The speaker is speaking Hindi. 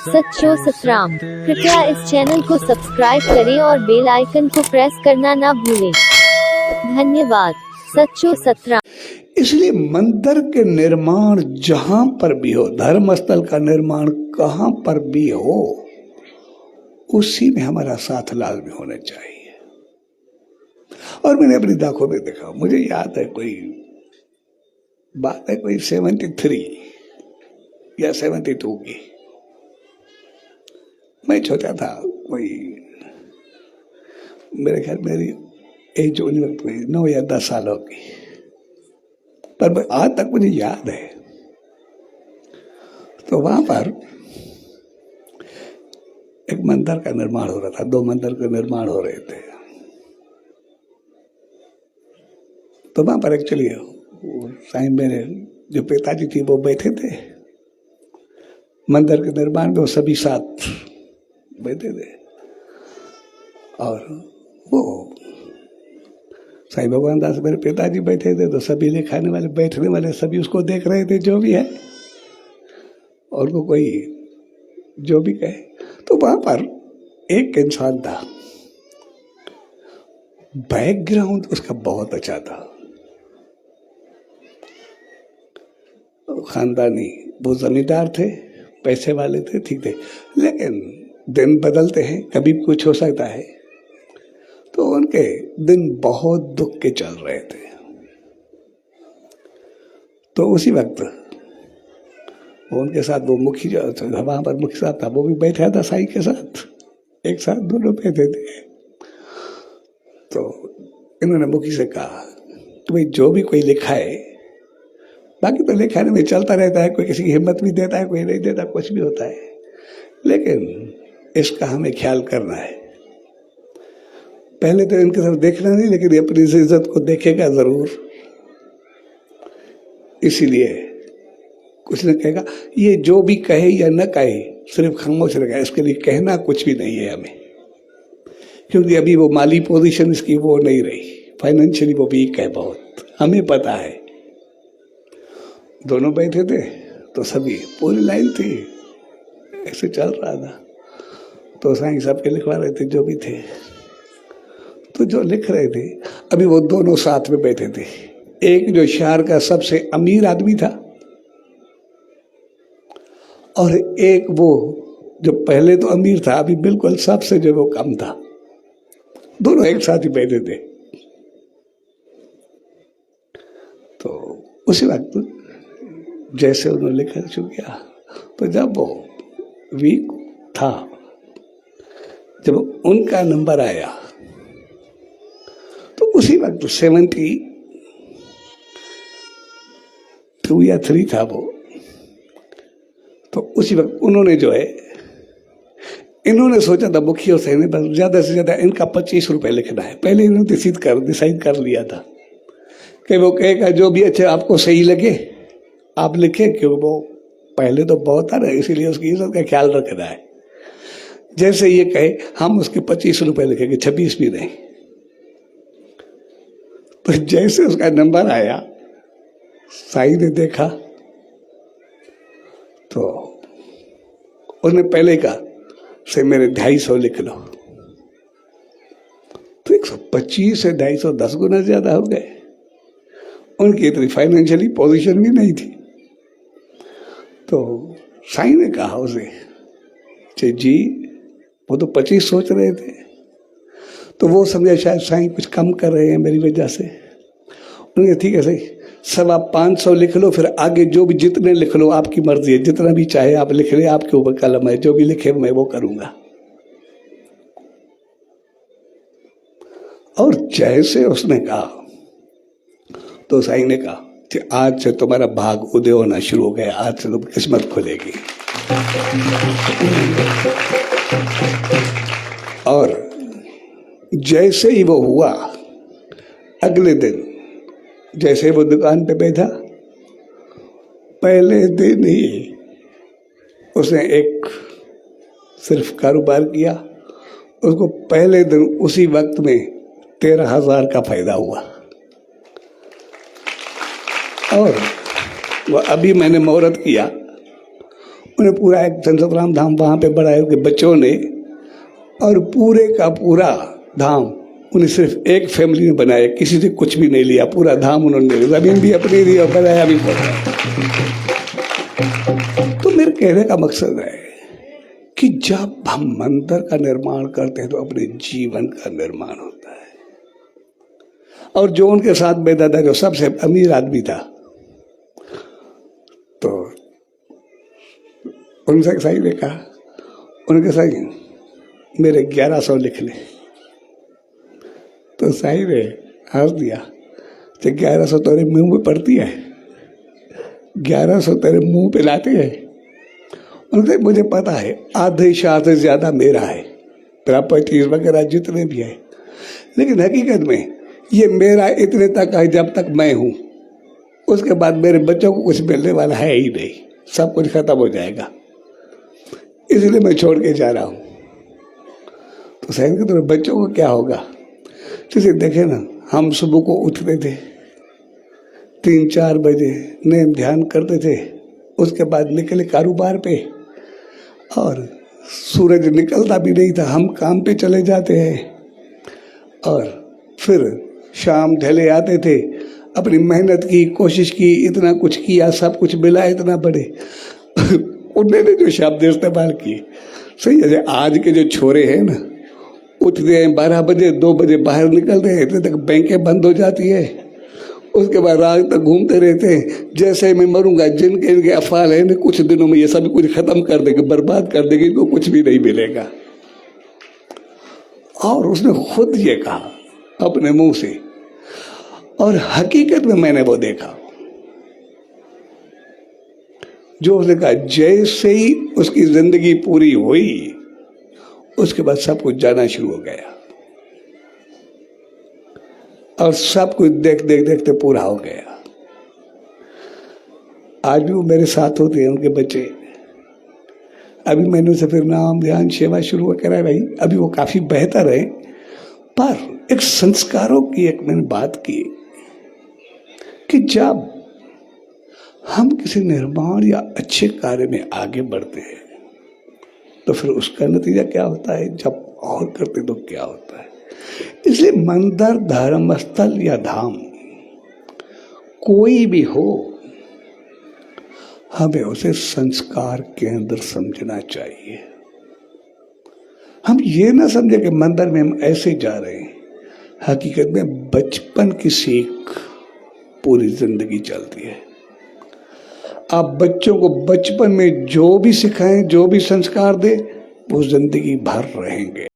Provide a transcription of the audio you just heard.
सच्चो सतराम। कृपया इस चैनल को सब्सक्राइब करें और बेल आइकन को प्रेस करना ना भूलें। धन्यवाद। सच्चो सतराम। इसलिए मंदिर के निर्माण जहां पर भी हो, धर्म स्थल का निर्माण कहां पर भी हो, उसी में हमारा साथ लाजमी होना चाहिए। और मैंने अपनी आंखों में देखा, मुझे याद है कोई बात है, कोई 73 या 72 की, मैं छोटा था, कोई मेरे ख्याल मेरी एज उन वक्त में 9 या 10 सालों की, पर आज तक मुझे याद है। तो वहां पर एक मंदिर का निर्माण हो रहा था, 2 मंदिर का निर्माण हो रहे थे। तो वहां पर एक्चुअली साईं मेरे जो पिताजी थी वो बैठे थे मंदिर के निर्माण में, वो सभी साथ बैठे थे। और वो साईं भगवान दास मेरे पिताजी बैठे थे, तो सभी ले खाने वाले बैठने वाले सभी उसको देख रहे थे, जो भी है, और वो कोई जो भी कहे। तो वहां पर एक इंसान था, बैकग्राउंड उसका बहुत अच्छा था, खानदानी, वो जमींदार थे, पैसे वाले थे, ठीक थे। लेकिन दिन बदलते हैं, कभी कुछ हो सकता है। तो उनके दिन बहुत दुख के चल रहे थे। तो उसी वक्त उनके साथ वो मुखी जो वहां पर मुखी साहब था, वो भी बैठा था साईं के साथ, एक साथ दोनों बैठे थे। तो इन्होंने मुखी से कहा कि भाई जो भी कोई लिखा है, बाकी तो लिखाने में चलता रहता है, कोई किसी की हिम्मत भी देता है, कोई नहीं देता, कुछ भी होता है, लेकिन इसका हमें ख्याल करना है। पहले तो इनकी तरफ देखना नहीं, लेकिन अपनी इज्जत को देखेगा जरूर। इसीलिए कुछ न कहेगा, ये जो भी कहे या न कहे, सिर्फ खामोश रहेगा, इसके लिए कहना कुछ भी नहीं है हमें, क्योंकि अभी वो माली पोजीशन इसकी वो नहीं रही, फाइनेंशियली वो वीक है बहुत, हमें पता है। दोनों बैठे थे, तो सभी पूरी लाइन थी, ऐसे चल रहा था। तो साईं साहब के लिखवा रहे थे जो भी थे। तो जो लिख रहे थे, अभी वो दोनों साथ में बैठे थे। एक जो शहर का सबसे अमीर आदमी था, और एक वो जो पहले तो अमीर था, अभी बिल्कुल सबसे जो वो कम था। दोनों एक साथ ही बैठे थे। तो उसी वक्त जैसे उन्होंने लिखना शुरू किया, तो जब वो वीक था, जब उनका नंबर आया, तो उसी वक्त 72 या 3 था वो। तो उसी वक्त उन्होंने जो है, इन्होंने सोचा था मुखियों से बस ज्यादा से ज्यादा इनका 25 रुपए लिखना है। पहले इन्होंने डिसाइड कर लिया था कि वो कहेगा जो भी अच्छा आपको सही लगे आप लिखे, क्योंकि वो पहले तो बहुत आ रहा है, इसीलिए उसकी इज्जत का ख्याल रखना है। जैसे ये कहे हम उसके 25 रुपए लिखेंगे, 26 भी नहीं। तो जैसे उसका नंबर आया, साईं ने देखा, तो उसने पहले कहा से मेरे 250 लिख लो। तो 125 से 250 10 गुना ज्यादा हो गए। उनकी इतनी फाइनेंशियली पोजीशन भी नहीं थी। तो साईं ने कहा उसे जी वो तो 25 सोच रहे थे। तो वो समझा शायद साईं कुछ कम कर रहे हैं मेरी वजह से। उन्होंने ठीक है सही, 550 लिख लो, फिर आगे जो भी जितने लिख लो आपकी मर्जी है, जितना भी चाहे आप लिख ले, आपके ऊपर कलम है, जो भी लिखे मैं वो करूंगा। और जैसे उसने कहा, तो साईं ने कहा कि आज से तुम्हारा भाग उदय होना शुरू हो गया, आज से तुम किस्मत खुलेगी। और जैसे ही वो हुआ, अगले दिन जैसे वो दुकान पे बैठा, पहले दिन ही उसने एक सिर्फ कारोबार किया, उसको पहले दिन उसी वक्त में 13,000 का फायदा हुआ। और वो अभी मैंने मुहूर्त किया, उन्हें पूरा एक संसद राम धाम वहाँ पे बनाया कि बच्चों ने, और पूरे का पूरा धाम उन्हें सिर्फ एक फैमिली ने बनाया, किसी से कुछ भी नहीं लिया, पूरा धाम उन्होंने, जमीन भी अपनी दी और बनाया भी पड़ा। तो मेरे कहने का मकसद है कि जब हम मंदिर का निर्माण करते हैं तो अपने जीवन का निर्माण होता है। और जो उनके साथ बेदादा जो सबसे अमीर आदमी था, तो उनसे साई ने कहा, उनके साई मेरे 1100 लिख ले। तो साई ने हंस दिया, 1100 तेरे मुंह में पड़ती है, 1100 तेरे मुंह पे लाते हैं। उनसे मुझे पता है आधे शाह से ज्यादा मेरा है, प्रॉपर्टीज वगैरह जितने भी है, लेकिन हकीकत में ये मेरा इतने तक है जब तक मैं हूं, उसके बाद मेरे बच्चों को कुछ मिलने वाला है ही नहीं, सब कुछ खत्म हो जाएगा, इसलिए मैं छोड़ के जा रहा हूं। तो सैन के तो बच्चों को क्या होगा? जैसे देखे ना, हम सुबह को उठते थे 3-4 बजे, नेम ध्यान करते थे, उसके बाद निकले कारोबार पे, और सूरज निकलता भी नहीं था, हम काम पे चले जाते हैं, और फिर शाम ढले आते थे, अपनी मेहनत की, कोशिश की, इतना कुछ किया, सब कुछ मिला इतना बड़े उन्होंने जो शब्द इस्तेमाल किए सही है। आज के जो छोरे हैं ना, उठते हैं 12 बजे, 2 बजे बाहर निकलते हैं, इतने तक बैंकें बंद हो जाती है, उसके बाद रात तक घूमते रहते हैं, जैसे मैं मरूंगा जिनके इनके अफाल है ना, कुछ दिनों में ये सब कुछ खत्म कर देंगे, बर्बाद कर देंगे, इनको कुछ भी नहीं मिलेगा। और उसने खुद ये कहा अपने मुंह से, और हकीकत में मैंने वो देखा, जो उसने कहा जैसे ही उसकी जिंदगी पूरी हुई, उसके बाद सब कुछ जाना शुरू हो गया, और सब कुछ देखते पूरा हो गया। आज भी वो मेरे साथ होते हैं, उनके बच्चे, अभी मैंने उसे फिर नाम ध्यान सेवा शुरू करा है भाई, अभी वो काफी बेहतर है। पर एक संस्कारों की एक मैंने बात की कि जब हम किसी निर्माण या अच्छे कार्य में आगे बढ़ते हैं तो फिर उसका नतीजा क्या होता है, जब और करते तो क्या होता है। इसलिए मंदिर, धर्म स्थल या धाम कोई भी हो, हमें उसे संस्कार के अंदर समझना चाहिए। हम ये ना समझे कि मंदिर में हम ऐसे जा रहे हैं, हकीकत में बचपन की सीख पूरी जिंदगी चलती है। आप बच्चों को बचपन में जो भी सिखाएं, जो भी संस्कार दें, वो जिंदगी भर रहेंगे।